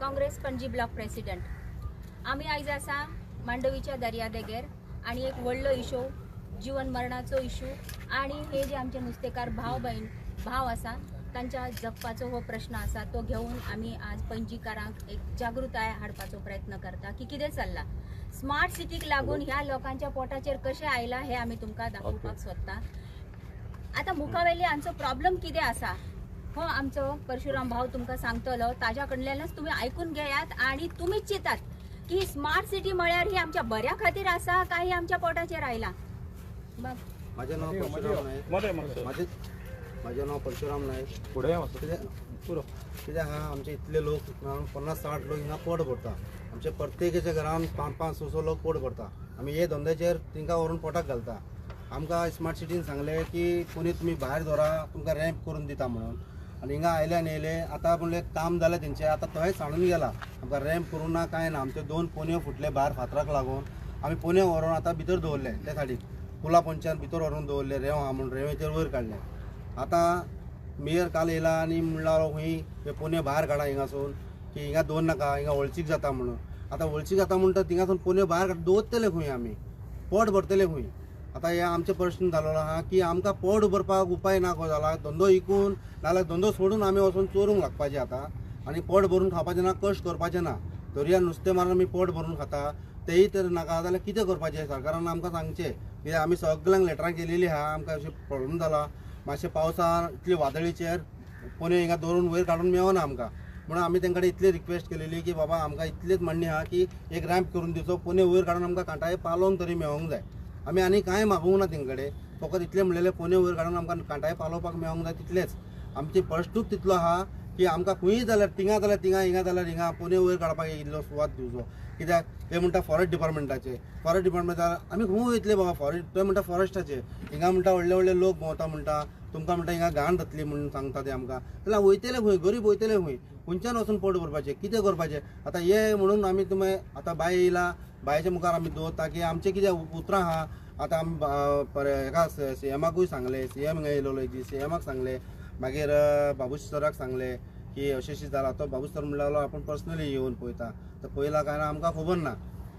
Congress Panaji block president. आम्ही आयज आसा मांडवीच्या दर्यादेगेर आणि एक व्हडलो इशू जीवन मरणाचो इशू आणि हे जे आमचे नुस्तेकार भाव आसा तांच्या जगपाचो हो प्रश्न आसा तो घेऊन आम्ही आज पणजीकारांक एक जागृताय हाडपाचो प्रयत्न करता की कितें चल्ला. स्मार्ट सिटीक लागून ह्या लोकांच्या पोटाचेर कशें आयला हे आम्ही तुमकां दाखोवपाक सोदता. आता मुखावेली आमचो प्रॉब्लेम कितें आसा हो आमचो परशुराम भाव तुमकां सांगतलो. ताज्या कडल्यानच तुम्ही ऐकून घेयात आणि तुम्हीच चिंतात की स्मार्ट सिटी म्हळ्यार ही आमच्या बऱ्या खातीर आसा काय ही आमच्या पोटाचेर आयला. माझे नाव परशुराम नायक. माझे नाव परशुराम नायक. कित्याक आमचे इतले लोक 50-60 लोक हिंगा पोट भरता. आमचे प्रत्येकाच्या घरान 5-6 लोक पोट भरता. आमी हे धंद्याचेर तिंका व्हरून पोटाक घालता. आमकां स्मार्ट सिटीन सांगले की कोणी तुमी भायर धरा तुमकां रॅम्प करून दिता म्हणून. आनी हिंगा आयल्यान येयले आतां म्हणले काम जालें तेंचे. आतां थंय सांडून गेला आमकां रॅम्प करूं ना काय ना. आमचे 2 पोनयो फुटले भायर फातराक लागून. आमी पोनयो व्हरून आतां भितर दवरले त्या सायडीक. पुला पंचान भितर व्हरून दवरले. रेंव आहा म्हणून रेंवेचेर वयर काडले. आतां मेयर काल येयला आनी म्हणल्यार खंय हे पोनयो भायर काडा हिंगासून की हिंगा दवर नाका हिंगा वळचीक जाता म्हणून. आतां वळचीक जाता म्हणटा थिंगासून पोनयो भायर काड दवरतले खंय आमी पोट भरतले खंय. आतां हे आमचे प्रश्न जाल्लो आहा की आमकां पोट भरपाक उपाय ना कसो जाला. धंदो इकून नाल्यार धंदो सोडून आमी वचून चोरूंक लागपाचें आतां. आनी पोट भरून खावपाचें ना कश्ट करपाचें ना. दर्यान नुस्तें मारून आमी पोट भरून खाता तेय तर नाका जाल्यार कितें करपाचें. सरकारान आमकां सांगचें कित्याक आमी सगळ्यांक लेटरां केलेलीं आहा. आमकां अशें प्रॉब्लेम जाला मातशें पावसान इतली वादळीचेर पोनयो हिंगा दवरून वयर काडून मेळना आमकां. म्हणून आमी तेंचे कडेन इतली रिक्वेस्ट केलेली की बाबा आमकां इतलीच मान्य आहा की एक रॅम्प करून दिवचो. पोनयो वयर काडून आमकां कांटाळे पालोवंक तरी मेळोंक जाय. आमी आनी कांय मागूंक ना तेंचे कडेन. फकत इतलें म्हणलेलें पोनयो वयर काडून आमकां कांटाळे पालोवपाक मेळोंक जाय तितलेंच. आमचे प्रश्नूच तितलो आहा की आमकां खंयी जाल्यार थिंगा जाल्यार थिंगा हिंगा जाल्यार हिंगा पोनयो वयर काडपाक इल्लो सुवात दिवचो. कित्याक ते म्हणटा फॉरेस्ट डिपार्टमेंटाचे. फॉरेस्ट डिपार्टमेंटान आमी खंय वयतले बाबा फॉरेस्ट ते म्हणटा फॉरेस्टाचे. हिंगा म्हणटा व्हडले व्हडले लोक भोंवता म्हणटा तुमकां म्हणटा हिंगा घाण जातली म्हणून सांगता ते आमकां. जाल्यार वयतले खंय गरीब वयतले खंय खंयच्यान वचून पोट भरपाचें कितें करपाचें. आतां हे म्हणून आमी तुमी आतां बाय येयला बायच्या मुखार आमी दवरता की आमचें कितें उतरां आहा. आतां आमी हेका CMाकूय सांगले. CM हिंगा येयलो CMाक सांगले. मागीर बाबूश सराक सांगले की अशें अशें जालां. तो बाबूश सर म्हणलो आपूण पर्सनली येवन पळयता. तर पळयला काय ना आमकां खबर ना.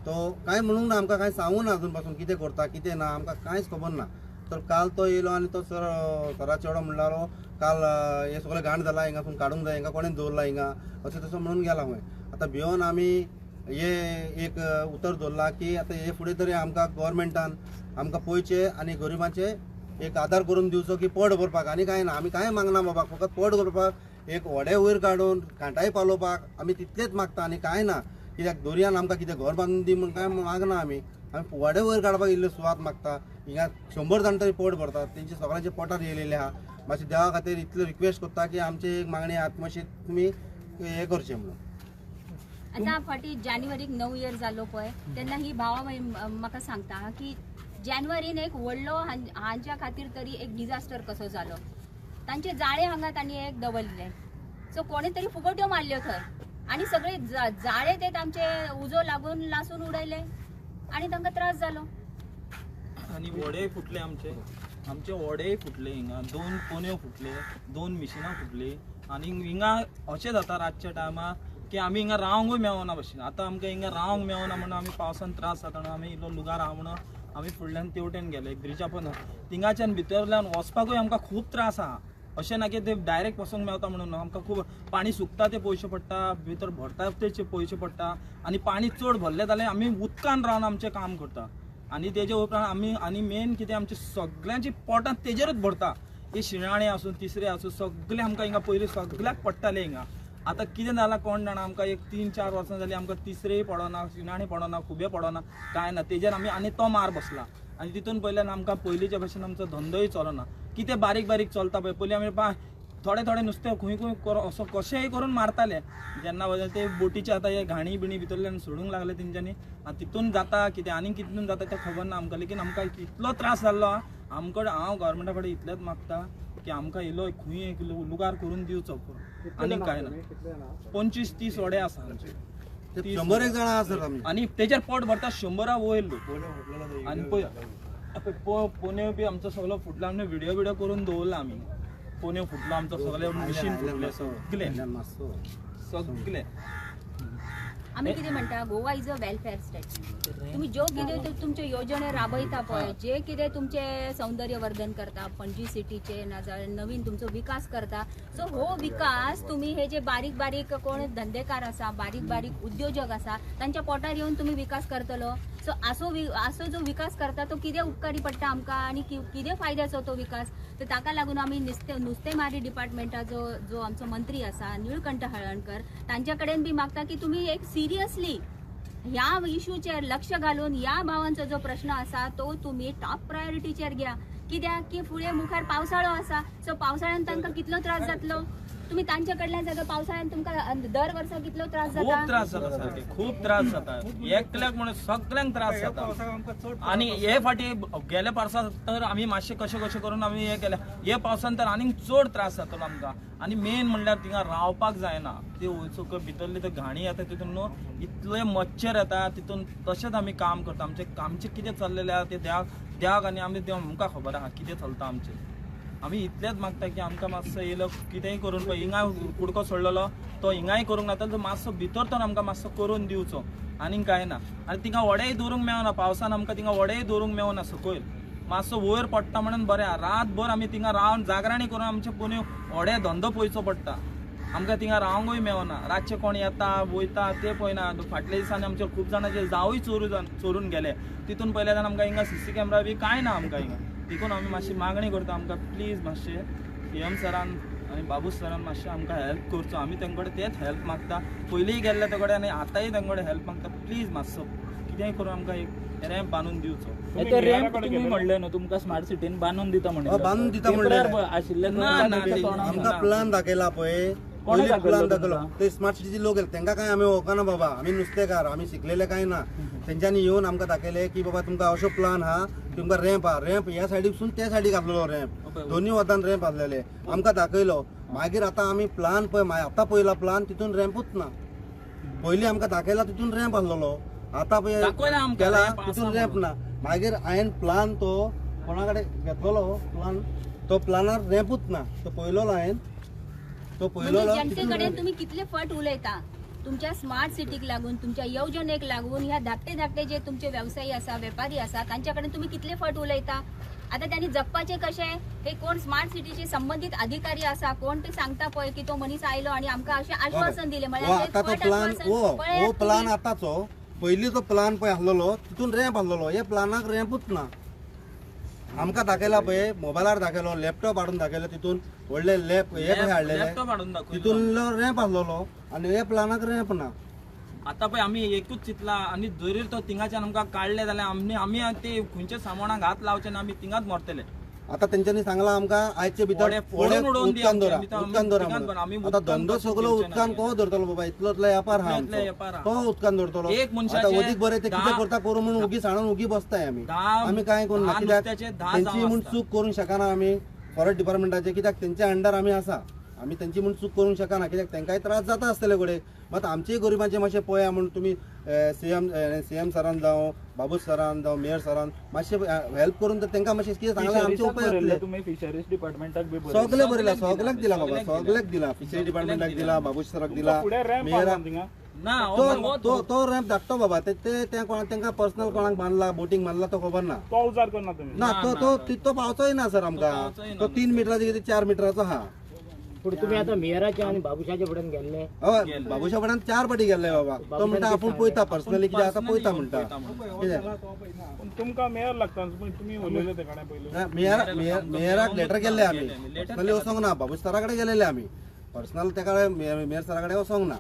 तो कांय म्हणूंक ना आमकां कांय सांगूंक ना अजून पासून कितें करता कितें ना आमकां कांयच खबर ना. तर काल तो येयलो आनी तो सरा चेडो म्हणलो काल हे सगळें घाण जाला हिंगासून काडूंक जाय हिंगा कोणें दवरला हिंगा अशें तसो म्हणून गेला खंय. आतां भिवून आमी हे एक उतर दवरला की आतां हे फुडें तरी आमकां गव्हर्मेंटान आमकां पळोवचें आनी गरिबांचे एक आदार करून दिवचो की पोट भरपाक. आनी कांय ना आमी कांय मागना बाबा फकत पोट भरपाक एक व्हडे वयर काडून कांटाळे पालोवपाक आमी तितलेंच मागता आनी कांय ना. कित्याक दर्यान आमकां कितें घर बांदून दी म्हण कांय मागना आमी व्हडे वयर काडपाक इल्लो सुवात मागता. हिंगा 100 जाण तरी पोट भरतात तेंचे सगळ्यांचे पोटार येयलेले आहा. मातशें देवा खातीर इतलो रिक्वेस्ट करता की आमची एक मागणी आहा मातशें तुमी हें करचें म्हणून. आता फाटी जानेवारीक 9 इयर जालो पळय तेन्ना ही भावा म्हाका सांगता की जानेवारीन एक व्हडलो हांच्या खातीर तरी एक डिजास्टर कसो जालो. तांचे जाळे हांगा तांणी एक दवरले. सो कोणी तरी फुगट्यो मारल्यो थंय आनी सगळे जाळे ते तांचे उजो लागून लासून उडयले आनी तांकां त्रास जालो. आनी वडेय फुटले आमचे वडेय फुटले. हिंगा 2 पोनयो फुटले 2 मिशिनां फुटली. आनी हिंगा अशें जाता रातच्या टायमार की आमी हिंगा रावंकूय मेळना भशेन. आतां आमकां हिंगा रावंक मेळना म्हणून आमी पावसान त्रास जाता म्हणून आमी इल्लो लुगार आहा म्हणून आमी फुडल्यान तेवटेन गेले ब्रिजा पण थिंगाच्यान भितरल्यान वचपाकूय आमकां खूब त्रास आहा. अशें ना की ते डायरेक्ट वचोंक मेळटा म्हणून आमकां खूब पाणी सुकता ते पळोवचें पडटा भितर भरता तेचे पळोवचें पडटा. आनी पाणी चड भरलें जाल्यार आमी उदकान रावन आमचें काम करता. आनी तेजे उपरांत आमी आनी मेन कितें आमचे सगळ्यांची पोटां तेजेरूच भरता. हे शिणाणे आसूं तिसरे आसूं सगळे आमकां हिंगा पयलीं सगळ्याक पडटाले हिंगा. आतां कितें जालां कोण जाणा आमकां एक 3-4 वर्सां जालीं आमकां तिसरेय पडना शिणाणे पडना खुबे पडना कांय ना. तेजेर आमी आनी तो मार बसला. आनी तितून पयल्यान आमकां पयलींच्या भशेन आमचो धंदोय चलना. कितें बारीक बारीक चलता पळय पयलीं आमी थोडे नुस्तें खंय असो कशेंय करून मारताले. जेन्ना ते बोटीचे आतां हे घाणी बिणी भितरल्यान सोडूंक लागले तेंच्यांनी. तितून जाता कितें आनी कितून जाता तें खबर ना आमकां. लेकीन आमकां इतलो त्रास जाल्लो आमकां हांव गव्हर्मेंटा कडेन इतलेंच मागता की आमकां इल्लो खंय एक लुगार करून दिवचो आनी कांय ना. 25-30 वडे आसा आमचे. 100 जाणां आसत आमी आनी तेजेर पोट भरता 100 वयर लोक. आनी पळय पोनयो बी आमचो सगळो फुटला आनी व्हिडिओ करून दवरला आमी. पोनयो फुटलो आमचो सगळे मशीन फुटले सगळे. आम्ही किती म्हणता Goa is a welfare state. तुम्ही जो कितें तुमचे योजने राबयता पळय, जे कितें तुमचे सौंदर्यवर्धन करता, पणजी सिटीचे नाजाल्यार नवीन तुमचो विकास करता, सो हो विकास तुम्ही हे जे बारीक बारीक कोण धंदेकार आसा, बारीक बारीक उद्योजक आसा, तांच्या पोटार येवन तुम्ही विकास करतलो. सो असो जो विकास करता तो कितें उपकारी पडटा आमकां आनी कितें फायद्याचो तो विकास. तर ताका लागून आमी नुस्तेमारी डिपार्टमेंटाचो जो आमचो मंत्री आसा निळकंठ हळर्णकर तांच्या कडेन बी मागता की तुम्ही एक सिरियसली ह्या इश्यूचेर लक्ष घालून ह्या भावांचो जो प्रश्न आसा तो तुम्ही टॉप प्रायोरिटीचेर घ्या. कित्याक की फुडें मुखार पावसाळो आसा, सो पावसाळ्यान तांकां कितलो त्रास जातलो. तुम्ही तांच्या कडल्यान जाता पावसाळ्यान तुमकां दर वर्सा कितलो त्रास खूप जाता. त्रास जाता सारखे, खूप त्रास जाता. एकल्याक म्हणून सगळ्यांक त्रास जाता. आणि हे फाटी गेल्या पावसा तर आमी मातशे कशे कशे करून आमी हे केल्या. हे पावसान तर आनीक चड त्रास जातलो आमकां. आणि मेन म्हणल्यार थिंगा रावपाक जायना. ती सकयल भितरली ते घाणी येता तितून न्हू इतले मच्छर येता तितून. तशेंच आमी काम करता. आमचे कितें चल्लेलें आहा ते द्याक आनी आमकां खबर आहा कितें चलता आमचें. आमी इतलेंच मागता की आमकां मातसो येयलो कितेंय करून पळय. हिंगा कुडको सोडलेलो तो हिंगाय करूंक नाता, तो मातसो भितर तर आमकां मातसो करून दिवचो, आनीक कांय ना. आनी थिंगा वडेय दवरूंक मेळना. पावसान आमकां थिंगा वडेय दवरूंक मेळना. सकयल मातसो वयर पडटा म्हणून बरें. रातभर आमी थिंगा रावन जागराणी करून आमचे पोन्यो व्हडे धंदो पळोवचो पडटा. आमकां थिंगा रावंकूय मेळना. रातचे कोण येता वयता ते पळयना. फाटल्या दिसांनी आमचे खूब जाणांचे जावूय चोरून गेले. तितून पयल्याच्यान आमकां हिंगा सीसी कॅमेरा बी कांय ना आमकां हिंगा. देखून आमी मातशी मागणी करता आमकां प्लीज मातशे PM सरान आनी बाबू सरान मातशें आमकां हेल्प करचो. आमी तेंचे कडेन तेच हेल्प मागता. पयलींय गेल्ले ते कडेन आनी आतांय तेंचे कडेन हेल्प मागता. प्लीज मातसो कितेंय करून आमकां एक रॅम्प बांदून दिवचो. रॅम्प तुम्ही म्हणले न्हू तुमकां स्मार्ट सिटीन बांदून दिता म्हणून. बांदून दिता म्हणले आशिल्ले आमकां प्लान दाखयला पळय. प्लान दाखयलो ते स्मार्ट सिटीचे लोक येले तांकां काय आमी वळखना बाबा. आमी नुस्तेकार, आमी शिकलेले काय ना. तेंच्यांनी येवन आमकां दाखयले की बाबा तुमकां अशो प्लान आहा, तुमकां रॅम्प आहा. रॅम्प ह्या सायडीकसून त्या सायडीक आसलेलो रॅम्प. दोन्ही वतान रॅम्प आसलेले. आमकां दाखयलो. मागीर आतां आमी प्लान पळय आतां पयला प्लान तितून रॅम्पूच ना. पयलीं आमकां दाखयला तितून रॅम्प आसलेलो. आतां पळय केला तितून रॅम्प ना. मागीर हांवें प्लान तो कोणा कडेन घेतलेलो प्लान, तो प्लानार रॅम्पूच ना. तो पयलो हांवें तो पयलो. जनते कडेन तुम्ही कितले फट उलयता तुमच्या स्मार्ट सिटीक लागून, तुमच्या येवजणेक लागून. ह्या धाकटे जे तुमचे व्यवसायी आसा, वेपारी आसा, तांच्या कडेन तुम्ही कितले फट उलयता. आता त्यांनी जगपाचे कशे. हे कोण स्मार्ट सिटीचे संबंधित अधिकारी आसा कोण ते सांगता पळय की तो मनीस आयलो आणि आमकां अशें आश्वासन दिले. आता तो प्लान हो प्लान आताचो. पयलींचो प्लान पळय आसलेलो तितून रॅम्प आसलेलो. हे प्लानाक रॅम्पूच ना. आमकां दाखयला पळय मोबायलार दाखयलो, लॅपटॉप हाडून दाखयलो. तितून व्हडले हे पळय हाडलेले तितून रॅम्प आसलेलो आनी हे प्लानाक रॅम्प ना. आता पळय आमी एकूच चिंतला आनी जरी तो थिंगाच्यान आमकां काडले जाल्यार आमी ते खंयच्या सामानाक हात लावचे ना. आमी थिंगाच मरतले. आता तेंच्यांनी सांगला आमकां आयचे भितर उदकान दवरा उदकान दवरा म्हणून. आता धंदो सगळो उदकान कोण धरतलो बाबा. इतलोतलो व्यापार हा तो उदकान धरतलो. आता अदीक बरें ते कितें करता करूं म्हणून उगीच हाडून उगी बसताय आमी काय करूं ना. कित्याक तेंची म्हूण चूक करूंक शकना आमी. फॉरेस्ट डिपार्टमेंटाचे कित्याक तेंच्या अंडर आमी आसा. आमी तेंची म्हूण चूक करूंक शकना. कित्याक तेंकाय त्रास जाता आसतले गोडे. मात आमचेय गरिबांचे मातशें पळया म्हणून तुमी CM सरान जावं, बाबू सरान जावं, मेयर सरान मातशें हेल्प करून तर तेंकां मातशें कितें सांगलें आमचे उपाय जातले. तुम्ही फिशरीज डिपार्टमेंटाक बी सगळे बरयला. सगळ्याक दिला बाबा. सगळ्याक दिला. फिशरी डिपार्टमेंटाक दिला, बाबू सराक दिला, मेयराक. ना तो रॅम्प धाकटो बाबा. ते कोणाक तेंकां पर्सनल कोणाक बांदला, बोटींग बांदला तो खबर ना. तो उजार करना तुम्ही. ना तो पावचोय ना सर आमकां. तो 3 मिटराचो कितें 4 मिटराचो हा. तुम्ही आता मेयराचे आणि बाबूशाचे फुड्यान गेल्ले. हय बाबूशा फुड्यान 4 फाटी गेल्ले बाबा. तो म्हणटा आपूण पळयता पर्सनली कितें आसा पळयता म्हणटा. पण तुमकां मेयर लागता तुम्ही उलयले ते कडेन पयलीं. मेयराक लेटर केल्ले आमी. पर्सनली वचोंक ना. बाबू सरा कडेन गेलेले आमी. पर्सनल तेका मेयर सरा कडेन वचोंक ना.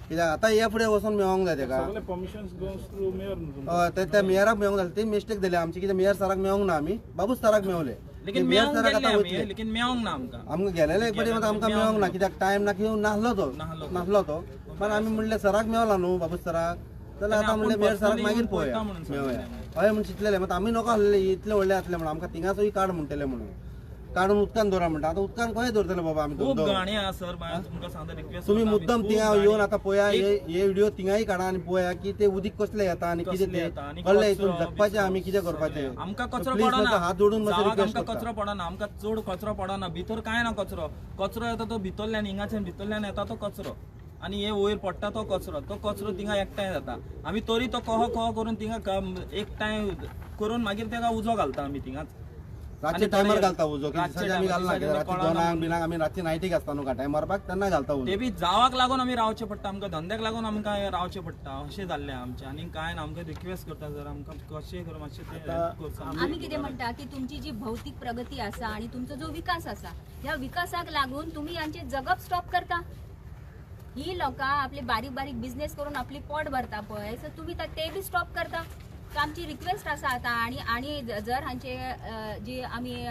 कित्याक आतां हे फुडें वचोन मेळोंक जाय तेका. सगळे परमिशन्स गोस थ्रू मेयर न्हू. हय त्या मेयराक मेळोंक जाय. ती मिस्टेक जाली आमची. कित्याक मेयर सराक मेळोंक ना आमी. बाबू सराक मेळवले. लेकिन मेळोंक ना आमकां गेलेले एक फाटी आमकां मेळोंक ना. कित्याक टायम ना घेवन नासलो तो. पण आमी म्हणले सराक मेळला न्हू बाबू सराक. जाल्यार आतां म्हणलें मेयर सराक मागीर पळोवया मेळया. हय म्हण चिंतलेले. मात आमी नको आसलेले इतले व्हडले आसले म्हणून आमकां थिंगाचोय काड म्हणटले म्हणून. काडून उदकान दवरा म्हणटा. आतां उदकान खंय दवरतले बाबा आमी. खूप गाणी आहा सर. तुमकां सांगता रिक्वेस्ट तुम्ही मुद्दम थिंगा येवन आतां पळया. हे व्हिडिओ थिंगाय काडा आनी पळया की ते उदीक कसले येता आनी कितें ते कळ्ळें. हितून जगपाचें आमी कितें करपाचें. आमकां कचरो प्लीज पडना. हात जोडून मातशें रिक्वेस्ट आमकां करता. कचरो पडना. आमकां चड कचरो पडना. भितर कांय ना कचरो. कचरो येता तो भितरल्यान हिंगाच्यान भितरल्यान येता तो कचरो. आणि हे वयर पडटा तो कचरो थिंगा एकठांय जाता आमी तरी तो कहो करून थिंगा एकठांय करून मागीर तेका उजो घालता आमी थिंगाच रातचे टायमार घालता उजो की दिसाचे आमी घालना कित्याक राती दोनांक बिनाक आमी रातची नायटीक आसता न्हू काटाय मारपाक तेन्ना घालता उजो ते बी जावाक लागून आमी रावचे पडटा आमकां धंद्याक लागून आमकां रावचे पडटा अशें जाल्लें आमचें आनी काय ना आमकां रिक्वेस्ट करता जर आमकां कशें करून मातशें ते help करता आम्ही किती म्हणता की तुमची जी भौतिक प्रगती असा आणि तुमचा जो विकास असा ह्या विकासाक लागून तुम्ही यांचे जगप स्टॉप करता ही लोक आपले बारीक बारीक बिझनेस करून आपली पोट भरता पळय सो तुम्ही ते बी स्टॉप करता तर आमची रिक्वेस्ट आसा आता आणि जर हांचे जी आम्ही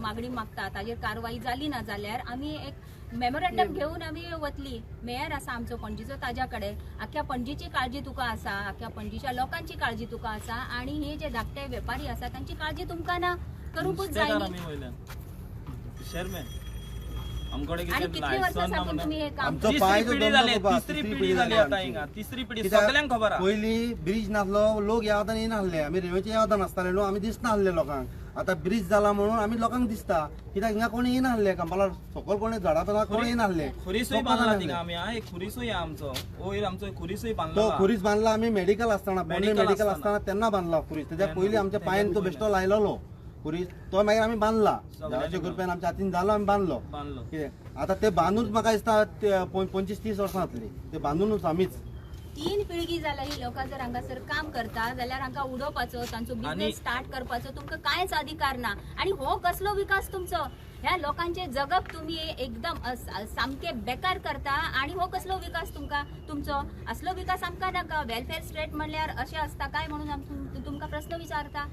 मागणी मागता ताजेर कारवाई जाली ना जाल्यार आम्ही एक मेमोरेंडम घेऊन आम्ही वतली मेयर आसा आमचो पणजीचो ताज्या कडेन आख्या पणजीची काळजी तुका आसा आख्या पणजीच्या लोकांची काळजी तुका आसा आणि हे जे धाकटे वेपारी आसा तांची काळजी तुमकां ना करूंकूच जाय नुस्तेकार आमी वयल्यान चेअरमॅन आमकडे आणि कितें कितली वर्सां लायसन ना साकून तुम्ही हे काम आमचो तिसरी पांयचो पिढी धंदो जाली बाबा, तिसरी तिसरी पिढी पिढी जाली जाली आता आमची. हिंगा तिसरी पिढी कित्याक सगळ्यांक खबर आहा पयलीं ब्रिज नासलो लोक येवदान येनासले आमी रेल्वेचे येवदान आसताले न्हू आमी दिसना आसले लोकांक आता ब्रिज जाला म्हणून आमी लोकांक दिसता कित्याक हिंगा कोणी येनासले कंपाला सकयल कोणी झाडां पेला कोणी येनासले खुरीसूय बांदला थिंगा आमी हा एक खुरीसूय हा आमचो वयर आमचो खुरीसूय तो बांदलो खुरीस बांदला आमी मेडिकल आसतना मेडिकल आसतना तेन्ना बांदला खुरीस तेच्या पयलीं आमच्या पांयान तो बेश्टो लायलोलो खुरीस तो मागीर आमी बांदला देवाच्या कृपेन आमच्या हातीन जालो आमी बांदलो बांदलो कितें आतां ते बांदूनच म्हाका दिसता 25-30 वर्सां जातली ते बांदूनच आमीच 3 पिळगी जाल्या ही लोकां जर हांगासर काम करता जाल्यार हांकां उडोवपाचो तांचो बिझनेस स्टार्ट करपाचो तुमकां कांयच अधिकार ना आणि हो कसलो विकास तुमचो ह्या लोकांचे जगप तुम्ही एकदम सामके बेकार करता आणि हो कसलो विकास तुमचो असलो विकास आमकां नाका वेलफेअर स्टेट म्हणल्यार अशें आसता काय म्हणून तुमकां प्रश्न विचारता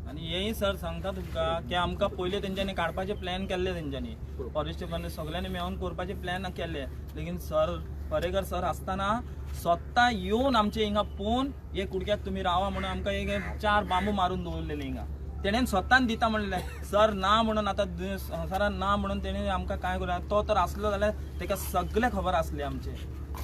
आणि हेही सर सांगता तुमका की आमकां पयलीं तेंच्यांनी काडपाचे प्लॅन केल्ले तेंच्यांनी फॉरेस्ट डिपार्टमेंट सगळ्यांनी मेळून करपाचे प्लॅन केल्ले लेकिन सर परेकर सर आसतना स्वता येवन आमचे हिंगा पोवन एक कुडक्याक तुमी रावा म्हणून आमकां एक 4 बांबू मारून दवरलेले हिंगा तेणेन स्वतान दिता म्हणलें सर ना म्हणून आतां सरान ना म्हणून तेणे आमकां काय करूं तो तर आसलो जाल्यार तेका सगळे खबर आसले आमचे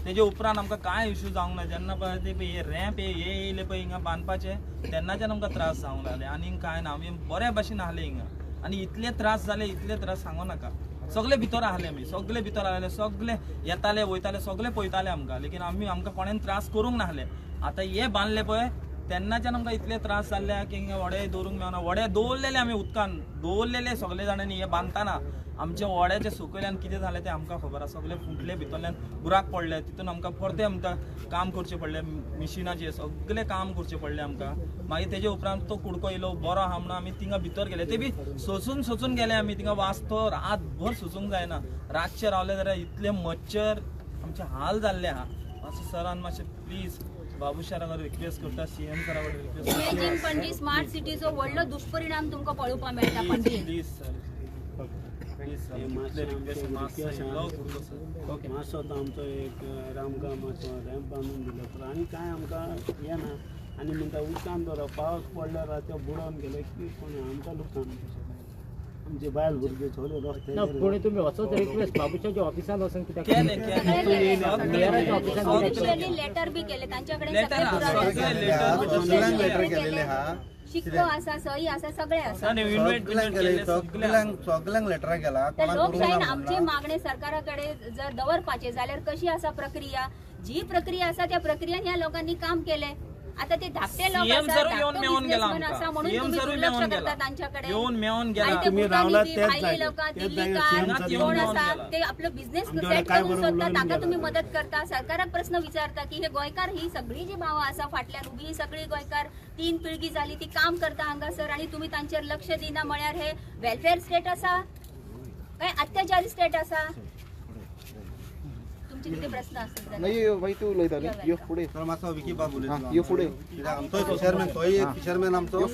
तेजे उपरांत आमकां कांय इश्यू जावंक ना जेन्ना पळय ते हे रॅम्प हे येयले पळय हिंगा बांदपाचे तेन्नाच्यान आमकां त्रास जावंक लागले आनी काय ना आमी बऱ्या भाशेन आहले हिंगा आनी इतले त्रास जाले इतले त्रास सांगू नाका सगळे भितर आहले आमी सगळे भितर आहले सगळे येताले वयताले सगळे पळयताले आमकां लेकिन आमकां कोणेन त्रास करूंक नाहले आतां हे बांदले पळय तेन्नाच्यान आमकां इतले त्रास जाल्ले की हिंगा वडे दवरूंक मेळना वडे दवरलेले आमी उदकान दवरलेले सगळे जाणांनी हे बांदतना आमचे वड्याचे सकयल्यान कितें जालें तें आमकां खबर आसा सगळे फुटले भितरल्यान बुराक पडले तितून आमकां परते आमकां काम करचें पडलें मिशिनाचेर सगळें काम करचें पडलें आमकां मागीर तेजे उपरांत तो कुडको येयलो बरो आहा म्हणून आमी थिंगा भितर गेले ते बी सोसून गेले आमी थिंगा वास तो रातभर सोसूंक जायना रातचे रावले जाल्यार इतले मच्छर आमचे हाल जाल्ले आहा मातशें सरान मातशें प्लीज बाबू सराक रिक्वेस्ट करता सीएम सरा कडेन रिक्वेस्ट इमेजीन पणजी स्मार्ट सिटीचो व्हडलो दुश्परिणाम तुमकां पळोवपाक मेळटा पणजी प्लीज सर मातसो तो आमचो एक रामगाम मातसो रॅम्प बांदून दिलो तर आनी कांय आमकां हें ना आनी म्हणटा उदकान बरो पावस पडल्यार रातचो बुडोवन गेलो की कोण आमकां लुकान आमचे बायल भुरगे सगळे रस्ते ना पुणे तुम्ही असोच रिक्वेस्ट बाबूशाच्या ऑफिसान वचून कित्याक केले मेयराच्या ऑफिसान ऑफिशियली लेटर बी केले तांच्या कडेन लेटर सगळे हा, पुरावे सगळे आसा. लेटर सगळ्यांक लेटर केलेले हा शिक्को आसा सही आसा सगळे आसा सगळ्यांक लेटर केला तर लोकशाहीन आमची मागणी सरकाराकडे जर दवरपाचे जाल्यार कशी आसा प्रक्रिया जी प्रक्रिया आसा त्या प्रक्रियेन ह्या लोकांनी काम केले आता ते धाकटे लोक सीएम आसा सर येऊन धाकटो मेळून गेला businessman आसा म्हणून सीएम तुम्ही सर दुर्लक्ष मेळून करता गेला तांच्याकडे येऊन मेळून गेला आणि ते तुम्ही भुतानी रावलात ती त्याच भायली जागेर. लोकां त्याच दिल्लीकार जागेर CM कोण सर आसा येऊन ते आपलो बिझनेस आमच्याकडे सेट काय करून बरोबर सोदता उलोवंक ताका गेला. तुम्ही मदत करता सरकाराक प्रश्न विचारता की हे गोंयकार ही सगळी जी भावां आसा फाटल्यान उबी ही सगळी गोंयकार 3 पिळगी जाली ती काम करता हांगासर आणि तुम्ही तांचेर लक्ष दिना म्हळ्यार हे वेलफेअर स्टेट आसा काय अत्याचारी स्टेट आसा तुमचे किती प्रश्न असतात तर मातसो विकी बाबू उलयता आमचो फिशरमॅन तोय एक फिशरमॅन आमचो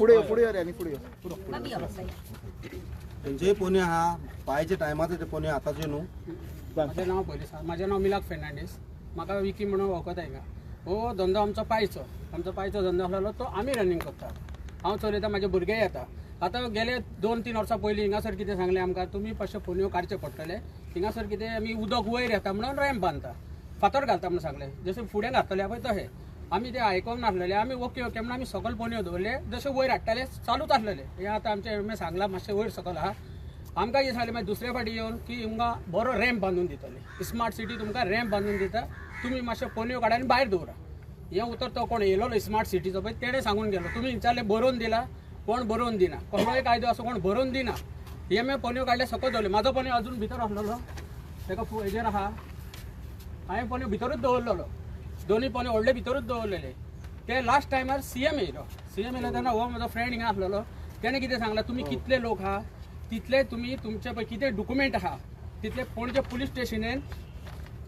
तेंचेय पोनी आहा पायचे टायमाचे ते पोनी आतांचे न्हू माझे नाव पयलीं सांग माझे नाव मिलाक फेर्नांडीस म्हाका विकी म्हणून वळखता हिंगा हो धंदो आमचो पायचो धंदो आसलो तो आमी रनिंग करता हांव चलयता म्हाजे भुरगे येता आतां गेले 2-3 वर्सां पयलीं हिंगासर कितें सांगलें आमकां तुमी मातशे फोन्यो काडचे पडटले हिंगासर कितें आमी उदक वयर येता म्हणून रॅम्प बांदता फातर घालता म्हणून सांगलें जशें फुडें घातले पळय तशें आमी ते आयकोंक नासलेले आमी ओके म्हणून आमी सकयल पोन्यो दवरले जशे वयर हाडटाले चालूच आसलेले हे आतां आमचे सांगला मातशें वयर सकयल आहा आमकां कितें सांगलें मागीर दुसरे फाटी येवन की तुमकां बरो रॅम्प बांदून दितले स्मार्ट सिटी तुमकां रॅम्प बांदून दिता तुमी मातशे पोनयो काडा आनी भायर दवरा हें उतर तो कोण येयलो स्मार्ट सिटीचो पळय तेणें सांगून गेलो तुमी विचारलें बरोवन दिला कोण बरोवन दिना कसलोय कायदो असो कोण बरोवन दिना हे हांवें पोनयो काडले सकयल दवरले म्हाजो पोनयो अजून भितर आसलेलो तेका हेजेर आहा हांवें पोनयो भितरूच दवरलेलो दोनी पोनयो व्हडले भितरूच दवरलेले ते लास्ट टायमार सीएम येयलो तेन्ना हो म्हजो फ्रेंड हिंगा आसलेलो तेणें कितें सांगलां तुमी कितले लोक आहा तितले तुमी तुमचे पळय कितें डॉक्युमेंट आहा तितले पणजे पुलीस स्टेशनान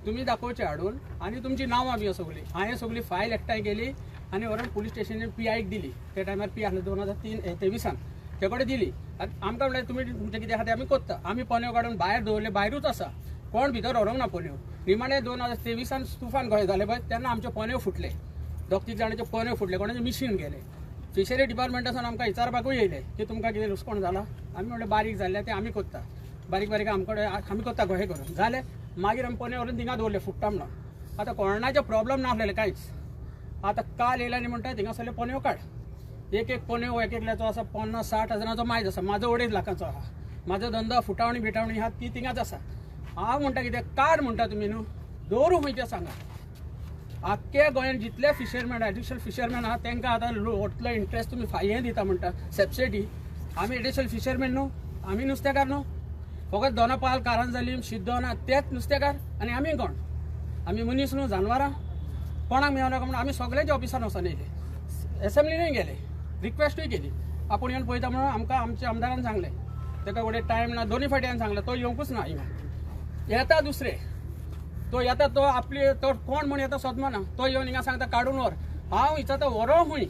तुमी दाखोवचे हाडून आनी तुमची नांवां बी सगळीं हांवें सगळी फायल एकठांय केली आनी व्हरून पुलीस स्टेशनान PIक दिली ते टायमार पी आसले 2023 ते कडेन दिली आमकां म्हणलें तुमी तुमचें कितें आहा तें आमी कोत्ता आमी पोनयो काडून भायर दवरले भायरूच आसा कोण भितर व्हरूंक ना पोनयो निमाणे 2023 तुफान कशें जालें पळय तेन्ना आमचे पोनयो फुटले 2-3 जाणांचे पोनयो फुटले कोणाचे मिशीन गेले फिशरी डिपार्टमेंटासून आमकां विचारपाकूय येयले की तुमकां कितें लुसकोण जाला आमी म्हणलें बारीक जाल्लें तें आमी कोत्ता बारीक बारीक आमी कोत्ता कशें करून जालें मागीर आमी पोनयो व्हरून थिंगा दवरले फुट्टा म्हणून आतां कोणाचे प्रॉब्लेम नासलेले कांयच आतां काल येयला आनी म्हणटा थिंगा सगळे पोनयो काड एक पोनयो एकल्याचो आसा 50-60 हजाराचो मायज आसा म्हाजो 2.5 लाखांचो आहा म्हाजो धंदो फुटावणी बिटावणी आहा ती थिंगाच आसा हांव म्हणटा कितें काड म्हणटा तुमी न्हू दवरूं खंय तें सांगा आख्ख्या गोंयांत जितले फिशरमॅन एडिशनल फिशरमॅन आहा तांकां आतां व्हडलो इंट्रस्ट तुमी हें दिता म्हणटा सबसिडी आमी एडिशनल फिशरमॅन न्हू आमी नुस्तेकार न्हू फकत दोनापाल कारंजालीम शिरदोना तेच नुस्तेकार आनी आमी कोण आमी मनीस न्हू जानवरां कोणाक मेळना म्हणून आमी सगळ्यांच्या ऑफिसान वचून येयले एसेंब्लीनूय गेले रिक्वेस्टूय केली आपूण येवन पळयता म्हणून आमकां आमच्या आमदारान सांगलें ताका फुडें टायम ना दोनी फाटी हांवें सांगलें तो येवंकूच ना हिंगा येता दुसरे तो येता तो आपली तो कोण म्हूण येता सदमाना तो येवन हिंगा सांगता काडून व्हर हांव विचारता व्हरो खूंय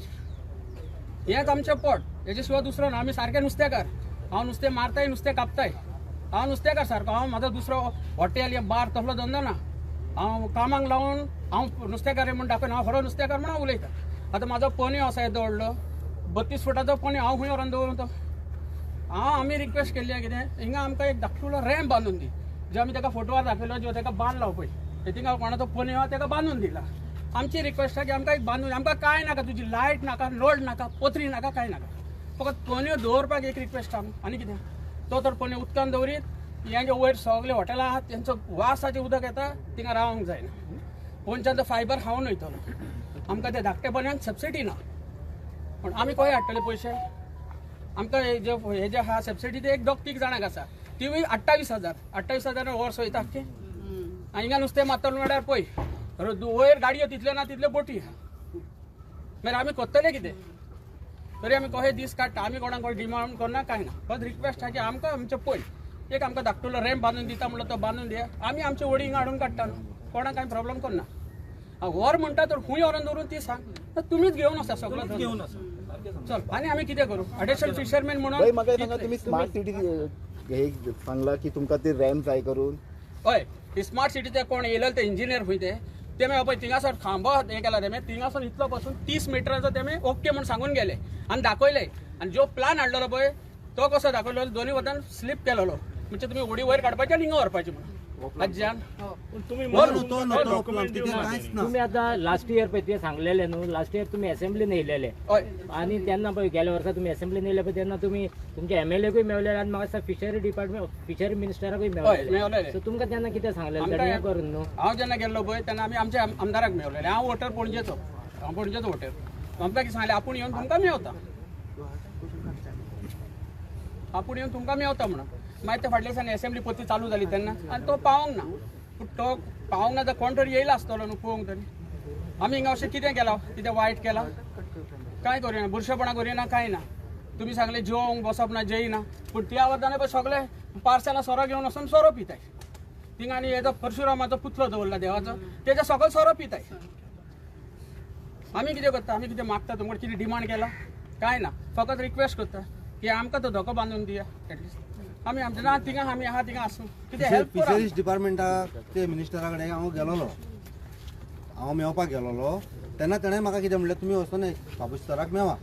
हेंच आमचें पोट हेजे शिवाय दुसरो ना आमी सारके नुस्तेकार हांव नुस्तें मारताय नुस्तें कापताय हांव नुस्तेकार सारको हांव म्हाजो दुसरो हॉटेल या बार तसलो धंदो ना हांव कामाक लावून हांव नुस्तेकार म्हूण दाखोवन हांव खरो नुस्तेकार म्हूण हांव उलयतां आतां म्हाजो पोनयो आसा येदो व्हडलो 32 फुटाचो पोनयो हांव खंय व्हरोन दवरूं तो आमी रिक्वेस्ट केल्ली कितें हिंगा आमकां एक धाकटुलो रॅम्प बांदून दी जो आमी ताका फोटोवार दाखयलो जो ताका बांद लाव पळय ते थिंगा कोणाचो पोनयो आहा ताका बांदून दिला आमची रिक्वेस्ट आहा की आमकां एक बांदून आमकां कांय नाका तुजी लायट नाका लोड नाका पत्री नाका कांय नाका फकत पोनयो दवरपाक एक रिक्वेस्ट आहा आनी कितें तो तर पोनयो उदकान दवरीत हेंगे वयर सगळे हॉटेलां आहात तेंचो वासाचें उदक येता थिंगा रावंक जायना पोनच्यान तो फायबर खावन वयतलो आमकां ते धाकटे पोनयांक सबसिडी ना पूण आमी खंय हाडटले पयशे आमकां हे जे आहा सबसिडी ते एक 2-3 जाणांक आसा ती 28,000 वर्स वयता आख्खे हिंगा नुस्तें मारतलो म्हळ्यार पळय वयर गाडयो तितल्यो ना तितल्यो बोटी आहा मागीर आमी कोत्तले कितें तरी आमी कशे दीस काडटा आमी कोणाक कोण डिमांड करना कांय ना फक्त रिक्वेस्ट आहा की आमकां आमचें पळय एक आमकां धाकटुलो रॅम्प बांदून दिता म्हणलो तो बांदून दिया आमी आमचे वडी हिंगा हाडून काडटा न्हू कोणाक कांय प्रॉब्लेम करना व्हर म्हणटा तर खूंय व्हरोन दवरून ती सांग तुमीच घेवन वचा सगळो घेवन आसा चल आनी आमी कितें करूं एडिशनल फिशरमॅन म्हणून म्हाका सांगा तुमी स्मार्ट सिटी हे सांगला की तुमकां ते रॅम्प जाय करून हय स्मार्ट सिटीचे कोण येयले ते इंजिनियर खंय ते मागीर पळय थिंगासर खांबो हें केला तेमी थिंगासून इतलो पासून 30 मिटराचो तेमी ओके म्हूण सांगून गेले आनी दाखयले आनी जो प्लान हाडलेलो पळय तो कसो दाखयलो दोनी वतान स्लीप केलेलो म्हणजे तुमी उडी वयर काडपाची आनी हिंगा व्हरपाची म्हणून आज्यान तुम्ही तुम्ही आता लास्ट इयर पळय ते सांगलेले न्हू लास्ट इयर तुम्ही असेंब्लीन येयलेले हय आणि त्यांना पळय गेल्या वर्सा तुम्ही असेंब्लीन येयले पळय तेन्ना तुम्ही तुमच्या MLAकूय मेळलेले आनी म्हाका फिशरी डिपार्टमेंट फिशरी मिनिस्टराकूय मेळलेले मेळलेले सो तुमकां तेन्ना कितें सांगलेलें आमकां हें करून न्हू हांव जेन्ना गेल्लो पळय तेन्ना आमी आमच्या आमदाराक मेळलेले हांव वोटर पणजेचो हांव पणजेचो वोटर आमकां कितें सांगलें आपूण येवन तुमकां मेळता आपूण येवन तुमकां मेळता म्हणून मागीर ते फाटल्या दिसांनी असेंब्ली पत्ती चालू जाली तेन्ना आनी तो पावोंक ना पूण तो पावोंक ना तर कोण तरी येयलो आसतलो न्हू पळोवंक तरी आमी हिंगा अशें कितें केलां कितें वायट केलां कांय करिना बुरशेपणां करिना कांय ना तुमी सांगलें जेवंक बसप ना जेयना पूण त्या वतान पळय सगळे पार्सलां सोरो घेवन वचून सोरो पिताय थिंगा आनी हेजो परशुरामाचो पुतलो दवरला देवाचो तेच्या सकयल सोरो पिताय आमी कितें करता आमी कितें मागता तुमकां कितें डिमांड केला कांय ना फकत रिक्वेस्ट करता की आमकां तो धोको बांदून दिया एटलिस्ट आमी आमच्या ना थिंगा आमी आहा थिंगा आसूं कितें हेल्प करा फिशरीज डिपार्टमेंटाक ते मिनिस्टरा कडेन हांव गेलोलो हांव मेवपाक गेलोलो तेन्ना तेणें म्हाका कितें म्हणलें तुमी वचून बाबूश सराक मेवा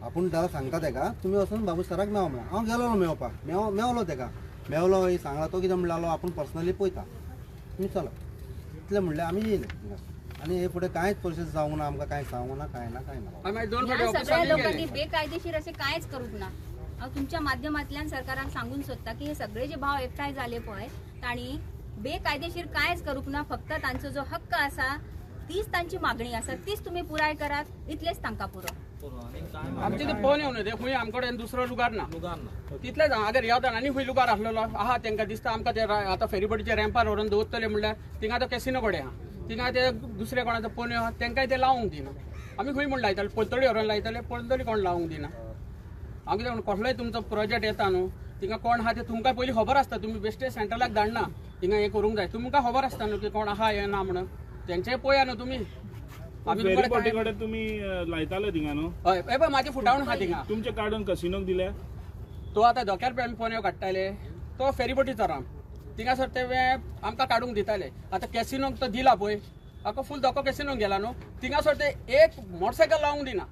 आपूण ताका सांगता तेका तुमी वचून बाबूश सराक मेवा म्हणून हांव गेलोलो मेवपाक मेवलो तेका मेवलो सांगला तो कितें म्हणलो आपूण पर्सनली पळयता तुमी चला इतलें म्हणलें आमी येयले आनी हे फुडें कांयच प्रोसेस जावंक ना आमकां कांय सांगूंक ना कांय ना आमी दोन फावटी ह्या ऑफिसांत सगळ्या गेले लोकांनी बेकायदेशीर असे कांयच करूंक ना हांव तुमच्या माध्यमांतल्यान सरकाराक सांगून सोदता की हे सगळे जे भाव एकठांय झाले पळय तांणी बेकायदेशीर कांयच करूंक ना. फक्त तांचो जो हक्क आसा तीच तांची मागणी आसा तीच तुम्ही पुराय करात इतलेच तांकां पुरो. आमचे ते फोन येवन ते खूंय आमचे कडेन दुसरो लुगार ना तितलेच आगर येवदान आनी खंय लुगार आसलेलो आहा तांकां दिसता आमकां ते आतां फेरीबोटीच्या रॅम्पार व्हरून दवरतले म्हणल्यार थिंगा तो कॅसिनो कडेन आहा थिंगा ते दुसरे कोणाचो फोन आहा तांकांय ते लावंक दिना. आमी खंय म्हण लायताले पलतडी व्हरून लायताले पलतडी कोण लावंक दिना. हांव कितें म्हणून कसलोय तुमचो प्रोजेक्ट येता न्हू थिंगा कोण आहा ते तुमकां पयलीं खबर आसता. तुमी बेश्टे सेंट्रलाक धाडना थिंगा हें करूंक जाय तुमकां खबर आसता न्हू की कोण आहा हें ना म्हणून तेंचेय पळया न्हू तुमी. फेरीबोटी कडेन तुम्ही लायताले थिंगा न्हू हय हे पळय म्हाजे फुटावण आहा थिंगा तुमचे काडून कसिनोक दिले तो आतां धोक्यार आमी फोन काडटाले तो फेरीबोटीचो राम थिंगा सर ते आमकां काडूंक दिताले. आतां कॅसिनोक तो दिला पळय आतां फूल धोको कॅसिनोक गेला न्हू थिंगा सर ते एक मोटरसायकल लावंक दिना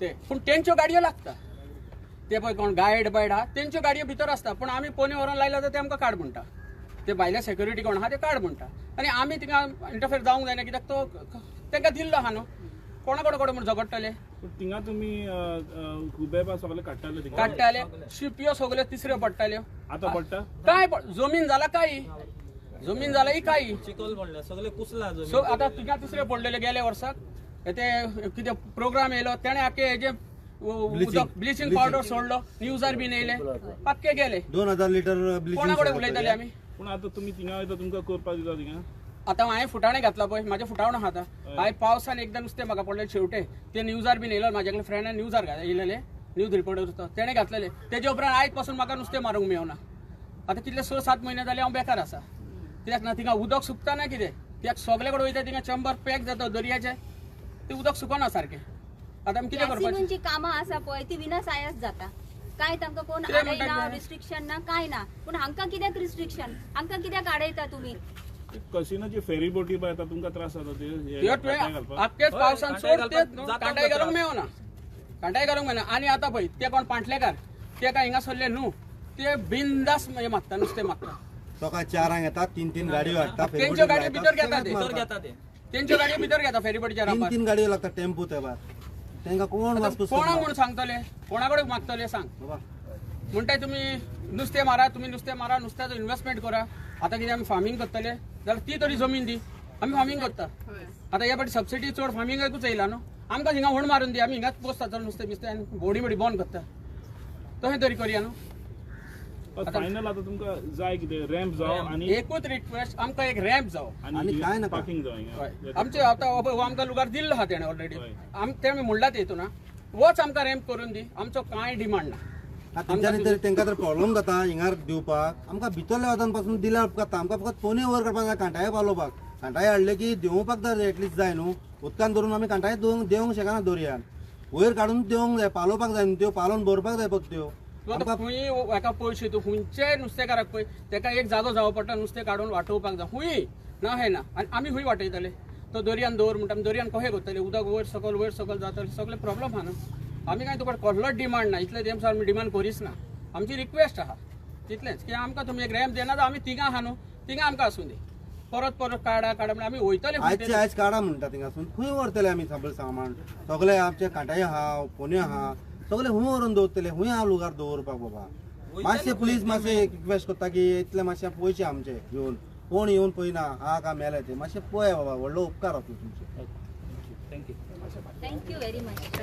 ते पूण तेंच्यो गाडयो लागता. ते पळय कोण गायड बायड आहा तेंच्यो गाडयो भितर आसता पूण आमी पोने व्हरून लायला तर ते आमकां काड म्हणटा. ते भायले सेक्युरिटी कोण आहा ते काड म्हणटा आनी आमी थिंगा इंटरफेर जावंक जायना कित्याक तो तांकां दिल्लो आहा न्हू कोणा कडेन म्हूण झगडटले. थिंगा तुम्ही खुबेबा सगळे काडटाले थिंगा काडटाले शिपयो सगल्यो तिसऱ्यो पडटाल्यो आतां पडटा काय जमीन जाला काय जमीन जाला ही काय चिखल पडले सगळे कुसला जमीन. सो आता तिका तिसरे पडलेले गेले वर्साक ते कितें प्रोग्राम येयलो तेणे आख्खे हेजे ब्लिचिंग पावडर सोडलो न्यूजार बीन येयले आख्खे गेले 2000 लिटर कोणा कडेन उलयताले आमी. पूण आतां तुमी थिंगा वयता तुमकां करपाक दिता थिंगा आतां हांवें फुटाणे घातला पळय म्हाजे फुटावण आहा आतां हांवें पावसान एकदां नुस्तें म्हाका पडलें शेवटे ते न्यूजार बीन येयलो म्हाजे कडेन फ्रेंडान न्यूजार येयलेले न्यूज रिपोर्टर तेणे घातलेले तेजे उपरांत आयज पासून म्हाका नुस्तें मारूंक मेळना. आतां कितले 6-7 म्हयने जाले हांव बेकार आसा कित्याक ना थिंगा उदक सुकता ना कितें कित्याक सगळे कडेन वयता थिंगा चंबर पॅक जाता दर्याचे ते उदक सुकना सारकें. आतां आमी कितें करपाचें. कॅसिनोची कामां आसा पळय ती विनासायास जाता काय तांकां कोण कितें म्हणटा आडयना ते? रिस्ट्रिक्शन ना काय ना पूण हांकां कित्याक रिस्ट्रिक्शन हांकां कित्याक आडयता तुमी. कसिनोची फेरीबोटी पळय आतां तुमकां त्रास जाता ते ह्यो तुवें आख्खेच पावसान सोड तेच न्हू कांटाय घालूंक मेळना कांटाय घालूंक मेळना. आनी आतां पळय ते कोण पांटलेकार ते काय हिंगा सरले न्हू ते बिंदास मागता नुस्तें मागता. सकाळ 4 येतात 3 गाडयो हाडटा तेंच्यो गाडयो भितर घेता ते भितर घेता ते तेंच्यो गाडयो भितर घेता फेरीबोटीच्या रांपार 3 गाडयो लागतात टेम्पो तेव्हा तांकां कोण वाचपूस कोणाक म्हणून सांगतले कोणा कडेन मागतले सांग. बाबा म्हणटाय तुमी नुस्तें मारा तुमी नुस्तें मारा नुस्त्याचो इन्वेस्टमेंट करा. आतां कितें आमी फार्मींग करतले जाल्यार ती तरी जमीन दी आमी फार्मींग करता. आतां ह्या फावटी सबसिडी चड फार्मिंगाकूच येयला न्हू आमकां हिंगा होण मारून दी आमी हिंगाच पोसता नुस्तें बिस्तें आनी बोडी बिडी बंद करता तशें तरी करया न्हू. फायनल आतां तुमकां जाय कितें रॅम्प जावं आनी एकूच रिक्वेस्ट आमकां एक रॅम्प जावो आनी काय नाका. पार्किंग जावं हिंगा आमचे आतां हो आमकां लुगार दिल्लो आहा तेणे ऑलरेडी तेमी म्हणला तेतून होच आमकां रॅम्प करून दी आमचो कांय डिमांड ना. तेंच्यांनी तरी तांकां तर प्रॉब्लेम जाता हिंगार दिवपाक आमकां भितरल्या वादान पासून दिल्यार उपकारता आमकां फकत फोनी वर करपाक जाय कांटाळे पालोवपाक कांटाळे हाडले की देंवोवपाक तर एटलीस्ट जाय न्हू उदकान धरून आमी कांटाळे देंवंक शकना दर्यान वयर काडून देंवंक जाय पालोवपाक जाय न्हू त्यो पालोवन भरपाक जाय फक्त त्यो. खूंय हेका पयशे तूं खंयचेय नुस्तेकाराक पळय तेका एक जागो जावो पडटा नुस्तें काडून वाटोवपाक जाय खूंय ना हें ना आनी आमी खूंय वाटयतले तो दर्यान दवर म्हणटा दर्यान कशें करतले उदक वयर सकयल जातलें सगळे प्रॉब्लेम आहा न्हू. आमी काय तुका कसलोच डिमांड ना इतले तेम आमी डिमांड करीच ना आमची रिक्वेस्ट आहा तितलेंच की आमकां तुमी एक रॅम्प देना आमी तिंगा आहा न्हू तिंगा आमकां आसूं दी परत काडा म्हणल्यार आमी वयतले आयज काडा म्हणटा थिंगासून खंय व्हरतले आमी सगळें सामान सगळे आमचे कांटाळे आहा पोन्यो आहा सगळे हुंय व्हरून दवरतले हुंय आहा लुगार दवरपाक बाबा. मातशें प्लीज मातशें रिक्वेस्ट करता की इतले मातशें पयशे आमचे घेवन कोण येवन पळयना हा का मेले ते मातशें पळय बाबा व्हडलो उपकार आसा तुमचे. Thank you very much.